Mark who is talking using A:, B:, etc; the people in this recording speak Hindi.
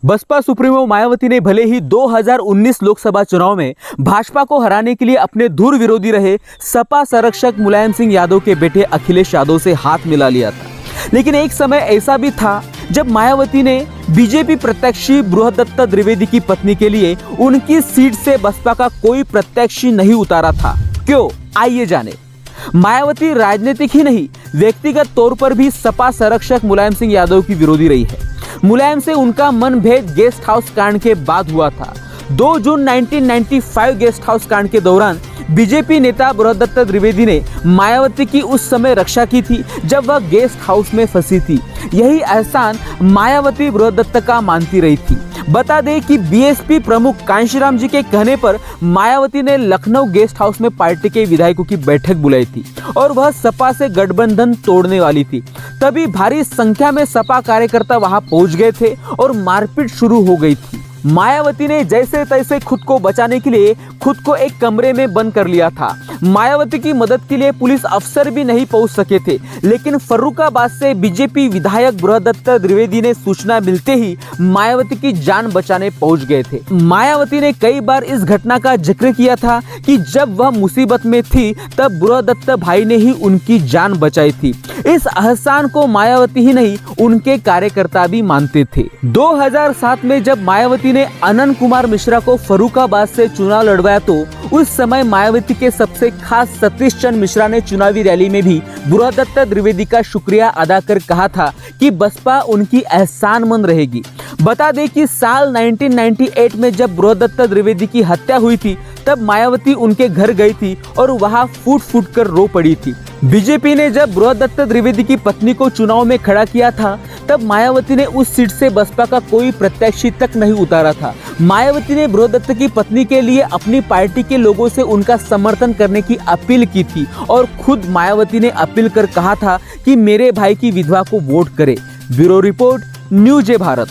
A: बसपा सुप्रीमो मायावती ने भले ही 2019 लोकसभा चुनाव में भाजपा को हराने के लिए अपने धुर विरोधी रहे सपा संरक्षक मुलायम सिंह यादव के बेटे अखिलेश यादव से हाथ मिला लिया था, लेकिन एक समय ऐसा भी था जब मायावती ने बीजेपी प्रत्याशी बृहदत्त द्विवेदी की पत्नी के लिए उनकी सीट से बसपा का कोई प्रत्याशी नहीं उतारा था। क्यों, आइए जाने। मायावती राजनीतिक ही नहीं, व्यक्तिगत तौर पर भी सपा संरक्षक मुलायम सिंह यादव की विरोधी रही है। मुलायम से उनका मनभेद गेस्ट हाउस कांड के बाद हुआ था। 2 जून 1995 गेस्ट हाउस कांड के दौरान बीजेपी नेता बृहदत्त द्विवेदी ने मायावती की उस समय रक्षा की थी जब वह गेस्ट हाउस में फंसी थी। यही एहसान मायावती बृहदत्त का मानती रही थी। बता दें कि बीएसपी प्रमुख कांशीराम जी के कहने पर मायावती ने लखनऊ गेस्ट हाउस में पार्टी के विधायकों की बैठक बुलाई थी और वह सपा से गठबंधन तोड़ने वाली थी। तभी भारी संख्या में सपा कार्यकर्ता वहां पहुंच गए थे और मारपीट शुरू हो गई थी। मायावती ने जैसे तैसे खुद को बचाने के लिए खुद को एक कमरे में बंद कर लिया था। मायावती की मदद के लिए पुलिस अफसर भी नहीं पहुंच सके थे, लेकिन फर्रुखाबाद से बीजेपी विधायक बृहदत्त द्विवेदी ने सूचना मिलते ही मायावती की जान बचाने पहुंच गए थे। मायावती ने कई बार इस घटना का जिक्र किया था कि जब वह मुसीबत में थी तब बृहदत्त भाई ने ही उनकी जान बचाई थी। इस एहसान को मायावती ही नहीं, उनके कार्यकर्ता भी मानते थे। 2007 में जब मायावती ने अनंत कुमार मिश्रा को फर्रुखाबाद से चुनाव लड़वाया तो उस समय मायावती के सबसे खास सतीश चंद्र मिश्रा ने चुनावी रैली में भी बृहदत्त द्विवेदी का शुक्रिया अदा कर कहा था कि बसपा उनकी एहसानमंद रहेगी। बता दें कि साल 1998 में जब बृहदत्त द्विवेदी की हत्या हुई थी तब मायावती उनके घर गई थी और वहां फूट फूट कर रो पड़ी थी। बीजेपी ने जब बृहदत्त द्विवेदी की पत्नी को चुनाव में खड़ा किया था तब मायावती ने उस सीट से बसपा का कोई प्रत्याशी तक नहीं उतारा था। मायावती ने बृहदत्त की पत्नी के लिए अपनी पार्टी के लोगों से उनका समर्थन करने की अपील की थी और खुद मायावती ने अपील कर कहा था कि मेरे भाई की विधवा को वोट करे। Bureau report, news Bharat.